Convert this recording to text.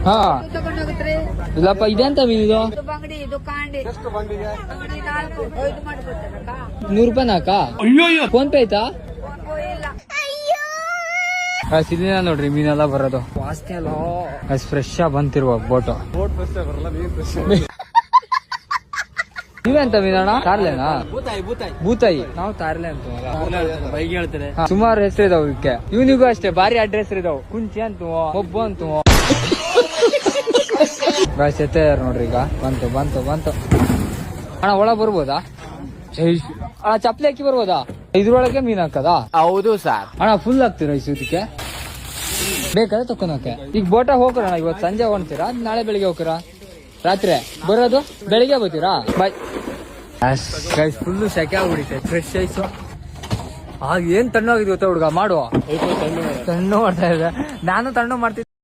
ಹಾ ಇಲ್ಲಪ್ಪ ಇದೆ ಅಂತ ಇದು ₹100 ಫೋನ್ ಪೇ ಆಯ್ತಾ ಸಿಲಿನ ನೋಡ್ರಿ ಮೀನೆಲ್ಲ ಬರೋದು ವಾಸ್ತಿ ಅಲ್ಲ ಫ್ರೆಶ್ ಆಗಿ ಬಂತಿರುವ ಬೋಟ್ ನೀವೆಂತ ಮೀನಣ್ಣ ತಾರ್ಲೆನಾ ಬೂತಾಯಿ ನಾವು ತಾರ್ಲೆ ಅಂತ ಹೇಳ್ತಾರೆ ಸುಮಾರು ಹೆಸರು ಇದಾವ ಇದಕ್ಕೆ ಇವನಿಗೂ ಅಷ್ಟೇ ಭಾರಿ ಅಡ್ರೆಸ್ ಇದಾವ್ ಕುಂಚಿ ಅಂತ ಒಬ್ಬ ಅಂತ ಎತ್ತೆ ನೋಡ್ರಿ ಈಗ ಬಂತು ಅಣ್ಣ ಒಳ ಬರ್ಬೋದಾ ಅಣ್ಣ ಚಪ್ಲಿ ಹಾಕಿ ಬರ್ಬೋದಾ ಇದ್ರೊಳಗೆ ಮೀನ್ ಹಾಕದಾ ಹೌದು ಸರ್ ಅಣ್ಣ ಫುಲ್ ಹಾಕ್ತೀರಾ ಇದಕ್ಕೆ ಬೇಕಾದ್ರೆ ತಕೊಂಡೋಕೆ ಈಗ ಬೋಟ ಹೋಗ್ರಣ್ಣ ಇವತ್ತು ಸಂಜೆ ಹೊಂಡ್ತೀರಾ ನಾಳೆ ಬೆಳಿಗ್ಗೆ ಹೋಗ್ತೀರಾ ರಾತ್ರಿ ಬರೋದು ಬೆಳಿಗ್ಗೆ ಬರ್ತೀರಾ ಬಾಯ್ ಫುಲ್ಲು ಸೆಕೆ ಆಗ್ಬಿಡಿತೆ ಫ್ರೆಶ್ ಐಸು ಆಗ ಏನ್ ತಣ್ಣಾಗಿದೆ ಗೊತ್ತಾ ಹುಡುಗ ಮಾಡುವ ತಣ್ಣು ಮಾಡ್ತಾ ಇದೆ ನಾನು ತಣ್ಣು ಮಾಡ್ತೀನಿ